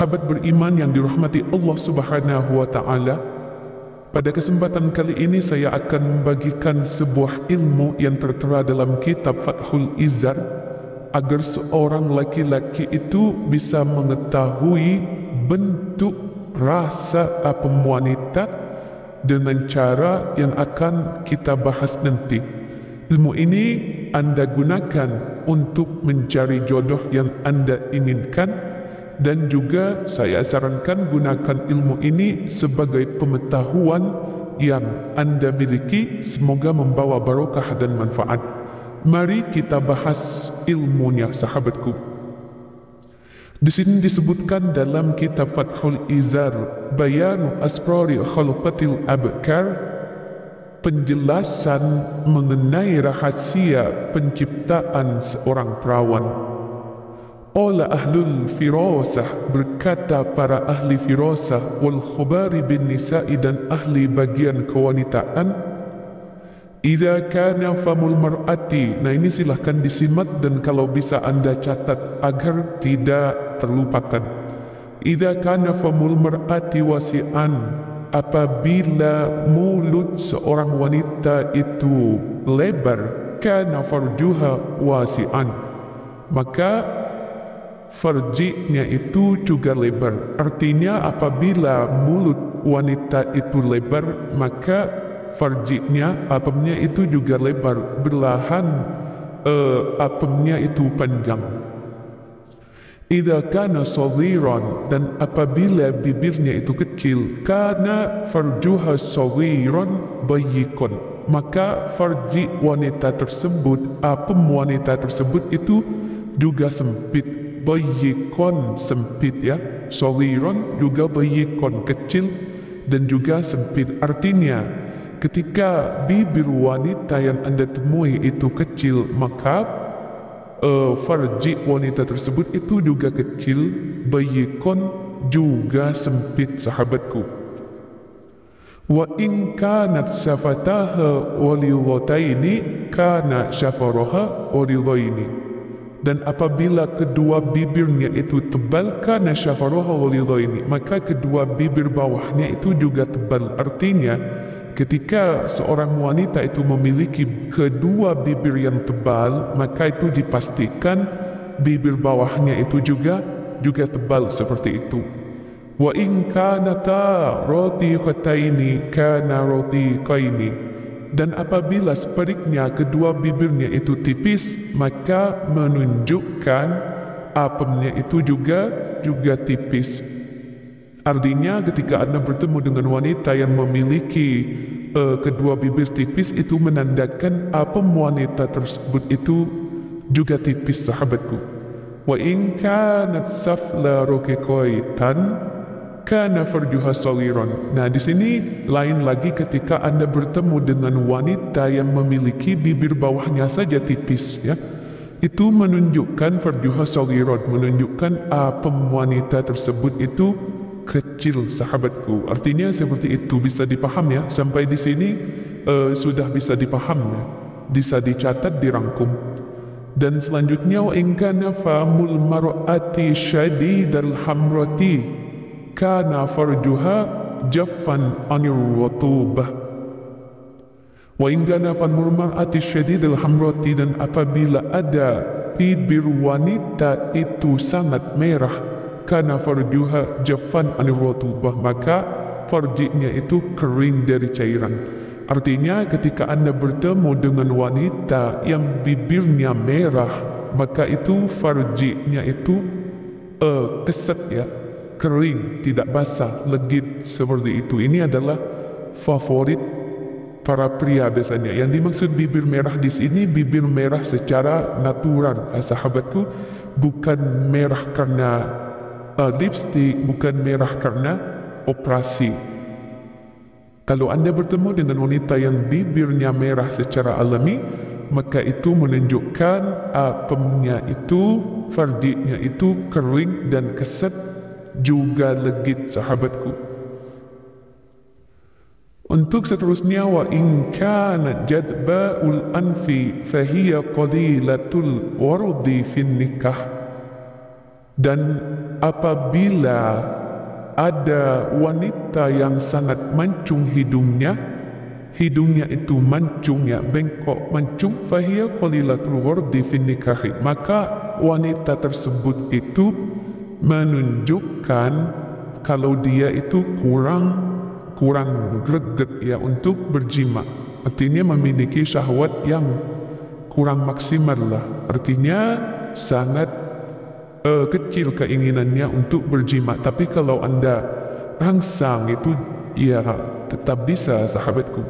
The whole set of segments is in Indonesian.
sahabat beriman yang dirahmati Allah Subhanahu wa Ta'ala, pada kesempatan kali ini saya akan membagikan sebuah ilmu yang tertera dalam kitab Fathul Izzar agar seorang laki-laki itu bisa mengetahui bentuk rasa wanita dengan cara yang akan kita bahas nanti. Ilmu ini Anda gunakan untuk mencari jodoh yang Anda inginkan, dan juga saya sarankan gunakan ilmu ini sebagai pengetahuan yang Anda miliki, semoga membawa barokah dan manfaat. Mari kita bahas ilmunya, sahabatku. Di sini disebutkan dalam kitab Fathul Izzar, Bayanu Asrari Khalqatil Abkar, penjelasan mengenai rahasia penciptaan seorang perawan. Oleh ahlul firasah, berkata para ahli firasah, wal khubari bin nisa'i, dan ahli bagian kewanitaan, idza kana famul mar'ati. Nah, ini silahkan disimak dan kalau bisa Anda catat agar tidak terlupakan. Idza kana famul mar'ati wasi'an, apabila mulut seorang wanita itu lebar, kana farjuha wasi'an, maka farjinya itu juga lebar. Artinya apabila mulut wanita itu lebar, maka farjinya, apemnya itu juga lebar, belahan apemnya itu panjang. Idza kana saghiran, dan apabila bibirnya itu kecil, kana farjuha saghiran bayyikun, maka farji wanita tersebut, apem wanita tersebut itu juga sempit. Bayyikun, sempit ya, saghiran juga bayyikun, kecil dan juga sempit. Artinya ketika bibir wanita yang Anda temui itu kecil, maka farji wanita tersebut itu juga kecil, bayyikun juga sempit, sahabatku. Wa in kanat syafataha walidhataini kana syafaraha walidhaini, dan apabila kedua bibirnya itu tebal, kana syafaraha walidhaini, maka kedua bibir bawahnya itu juga tebal. Artinya ketika seorang wanita itu memiliki kedua bibir yang tebal, maka itu dipastikan bibir bawahnya itu juga tebal seperti itu. Wa in kanata ratiqataini kana ratiqaini, dan apabila sebaliknya kedua bibirnya itu tipis, maka menunjukkan apemnya itu juga tipis. Artinya ketika Anda bertemu dengan wanita yang memiliki kedua bibir tipis, itu menandakan apem wanita tersebut itu juga tipis, sahabatku. Wa in kanat safla ruqiqaitan kana farjuha saghiran. Nah, di sini lain lagi ketika Anda bertemu dengan wanita yang memiliki bibir bawahnya saja tipis ya. Itu menunjukkan farjuha saghiran, menunjukkan apem wanita tersebut itu kecil, sahabatku. Artinya seperti itu, bisa dipaham ya. Sampai di sini sudah bisa dipaham ya. Bisa dicatat, dirangkum. Dan selanjutnya, wa in kana famul mar'ati syadidal hamrati kana farjuha jaffan anir rutubah. Wa in kana famul mar'ati syadidal hamrati, dan apabila ada bibir wanita itu sangat merah, kana farjuha jaffan anir rutubah, maka farjinya itu kering dari cairan. Artinya ketika Anda bertemu dengan wanita yang bibirnya merah, maka itu farjinya itu keset ya, kering, tidak basah, legit seperti itu. Ini adalah favorit para pria biasanya. Yang dimaksud bibir merah di sini, bibir merah secara natural, sahabatku, bukan merah karena lipstick, bukan merah karena operasi. Kalau Anda bertemu dengan wanita yang bibirnya merah secara alami, maka itu menunjukkan apemnya itu, farjinya itu kering dan keset, juga legit, sahabatku. Untuk seterusnya, wa in kanat jadba'ul anfi fahiya qadilatul wardi fin nikah. Dan apabila ada wanita yang sangat mancung hidungnya itu mancung ya, bengkok mancung, fahiya qalilatul wardi fin nikahi, maka wanita tersebut itu menunjukkan kalau dia itu kurang greget ya untuk berjima, artinya memiliki syahwat yang kurang maksimal lah, artinya sangat kecil keinginannya untuk berjima. Tapi kalau anda rangsang itu ya tetap bisa, sahabatku.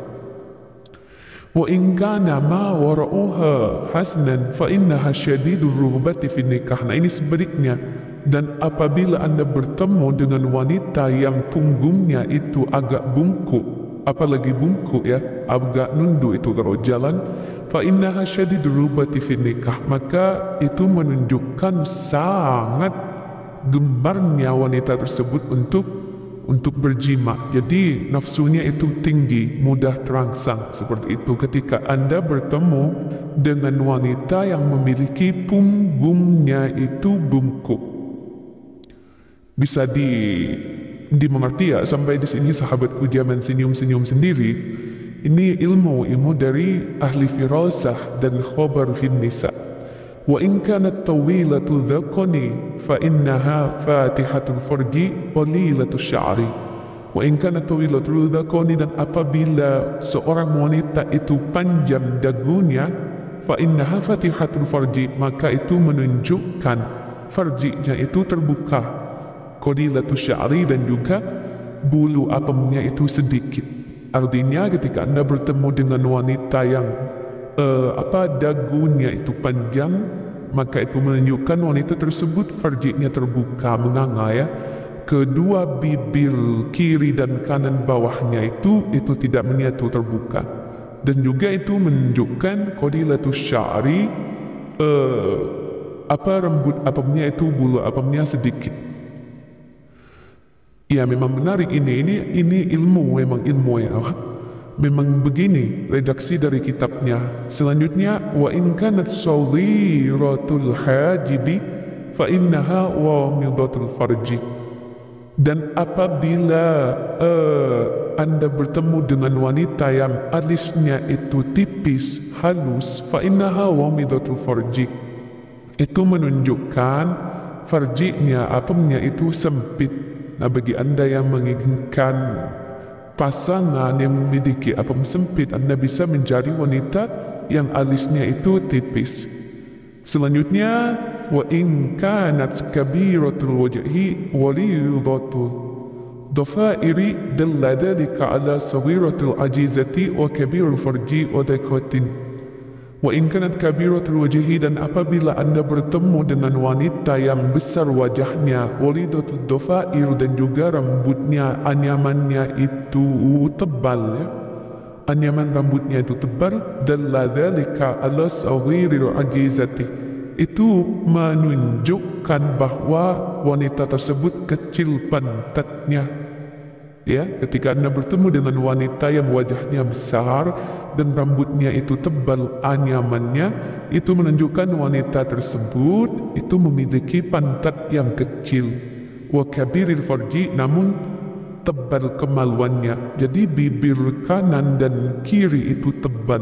Wa in kana ma wara'uha hasnan fa innaha syadidur rughbati fi nikah. Nah, ini sebaliknya. Dan apabila anda bertemu dengan wanita yang punggungnya itu agak bungkuk, apalagi bungkuk ya, agak nunduk itu kalau jalan, fa innaha syadidur rughbati fi nikah, maka itu menunjukkan sangat gemarnya wanita tersebut untuk berjima. Jadi nafsunya itu tinggi, mudah terangsang seperti itu ketika anda bertemu dengan wanita yang memiliki punggungnya itu bungkuk. Bisa dimengerti ya sampai di sini, sahabatku, jangan senyum-senyum sendiri. Ini ilmu dari ahli firasah dan khabar fin nisa. Wa in kanat tawilatu dhaqani fa innaha fatihatul farji qalilatul sya'ri. Wa in kanat tawilatu dhaqani, dan apabila seorang wanita itu panjang dagunya, fa innaha fatihatul farji, maka itu menunjukkan farjinya itu terbuka, qalilatul sya'ri, dan juga bulu apemnya itu sedikit. Artinya ketika anda bertemu dengan wanita yang dagunya itu panjang, maka itu menunjukkan wanita tersebut farjinya terbuka, menganga ya. Kedua bibir kiri dan kanan bawahnya itu tidak menyatu, terbuka. Dan juga itu menunjukkan qalilatul sya'ri, rambut apemnya itu, bulu apemnya sedikit. Ya, memang menarik ini ilmu, memang ilmu ya. Memang begini redaksi dari kitabnya. Selanjutnya, wa in kanat sawiratul hajibi fa innaha wamidatul farji. Dan apabila anda bertemu dengan wanita yang alisnya itu tipis, halus, fa innaha wamidatul farji, itu menunjukkan farjinya, apemnya itu sempit. Nah, bagi anda yang menginginkan pasangan yang memiliki apem sempit, anda bisa mencari wanita yang alisnya itu tipis. Selanjutnya, wa in kanat kabiratul wajhi walidatul dhafairi dalla dhalika ala saghiratil ajizati wa kabirul farji wa dhakatin. Wa in kanat kabiratul wajhi, dan apabila anda bertemu dengan wanita yang besar wajahnya, walidatul dhafair, dan juga rambutnya, anyamannya itu tebal ya, anyaman rambutnya itu tebal, dalla dhalika ala saghiril ajizati, itu menunjukkan bahwa wanita tersebut kecil pantatnya ya. Ketika anda bertemu dengan wanita yang wajahnya besar dan rambutnya itu tebal, anyamannya, itu menunjukkan wanita tersebut itu memiliki pantat yang kecil. Wa kabiril farji, namun tebal kemaluannya. Jadi bibir kanan dan kiri itu tebal.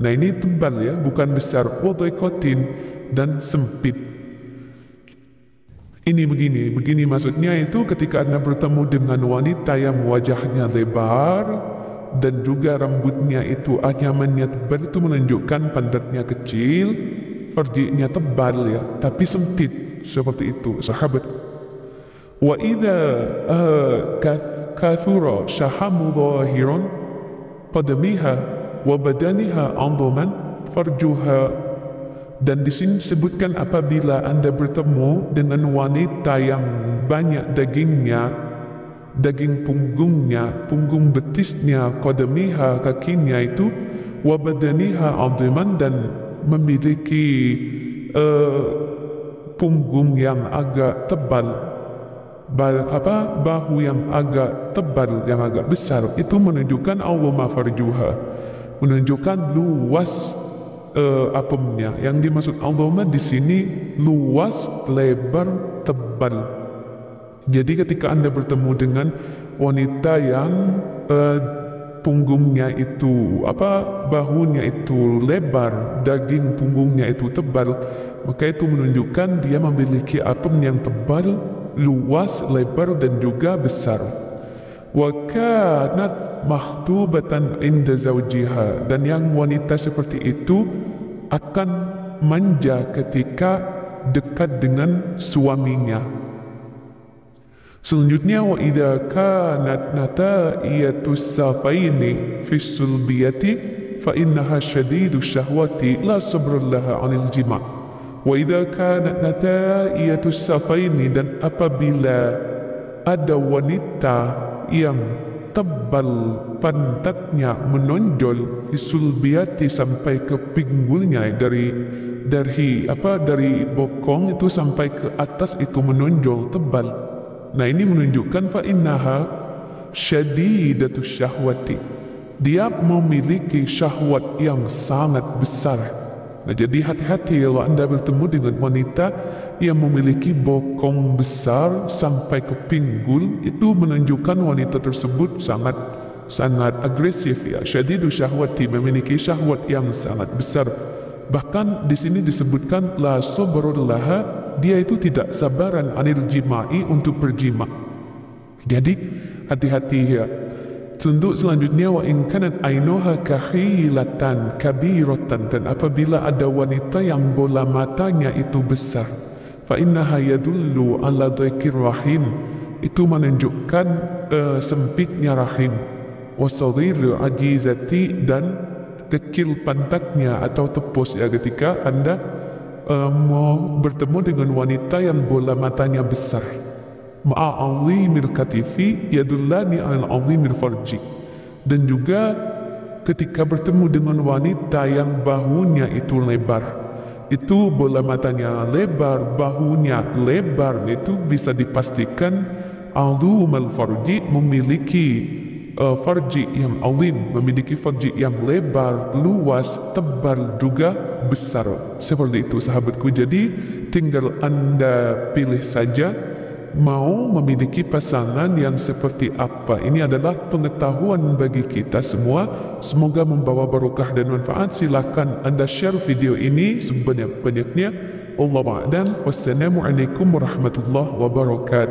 Nah, ini tebal ya, bukan besar. Wa dhakatin, dan sempit. Ini begini maksudnya itu ketika anda bertemu dengan wanita yang wajahnya lebar dan juga rambutnya itu anyamannya tebal, itu menunjukkan pantatnya kecil, farjinya tebal ya, tapi sempit, seperti itu, sahabat. Wa idza kathura syahamu dhahiran qadamiha wa badaniha anduman farjuha. Dan di sini disebutkan apabila anda bertemu dengan wanita yang banyak dagingnya, daging punggungnya, punggung betisnya, qadamiha, kakinya itu, wa badaniha adhiman, dan memiliki punggung yang agak tebal, bahu yang agak tebal, yang agak besar, itu menunjukkan awwama farjuha, menunjukkan luas apemnya. Yang dimaksud azama di sini luas, lebar, tebal. Jadi ketika Anda bertemu dengan wanita yang punggungnya itu bahunya itu lebar, daging punggungnya itu tebal, maka itu menunjukkan dia memiliki apem yang tebal, luas, lebar dan juga besar. Wa kanat mahtubatan inda zawjiha, dan yang wanita seperti itu akan manja ketika dekat dengan suaminya. Selanjutnya, wa idza kanat nata'iyatus safaini fi sulbiyati fa innaha syadidus syahwati la sabra laha 'anil jima'. Wa idza kanat nata'iyatus safaini, dan apabila ada wanita yang tebal pantatnya menonjol fi sulbiyati sampai ke pinggulnya, dari bokong itu sampai ke atas itu menonjol tebal. Nah, ini menunjukkan fa innaha syadidatus syahwati, dia memiliki syahwat yang sangat besar. Nah, jadi hati-hati kalau Anda bertemu dengan wanita yang memiliki bokong besar sampai ke pinggul, itu menunjukkan wanita tersebut sangat agresif ya. Syadidus syahwati, memiliki syahwat yang sangat besar. Bahkan di sini disebutkan la sabrul laha, dia itu tidak sabaran anil jima'i, untuk berjima. Jadi hati-hati ya. Untuk selanjutnya, wa in kanat ainuha kahilatan kabiratan, dan apabila ada wanita yang bola matanya itu besar, fa innaha yadullu ala dhaikir rahim, itu menunjukkan sempitnya rahim, wa saghir ajizati, dan kecil pantatnya atau tepus ya ketika Anda mau bertemu dengan wanita yang bola matanya besar. Ma'a'azimil katifi yadullani al-azimil farji, dan juga ketika bertemu dengan wanita yang bahunya itu lebar, itu bola matanya lebar, bahunya lebar, itu bisa dipastikan azimul farji, memiliki farji yang azim, memiliki farji yang lebar, luas, tebal, juga besar. Seperti itu sahabatku. Jadi tinggal Anda pilih saja mau memiliki pasangan yang seperti apa. Ini adalah pengetahuan bagi kita semua. Semoga membawa barokah dan manfaat. Silakan Anda share video ini sebanyak-banyaknya. Wallahu a'lam. Wassalamualaikum warahmatullahi wabarakatuh.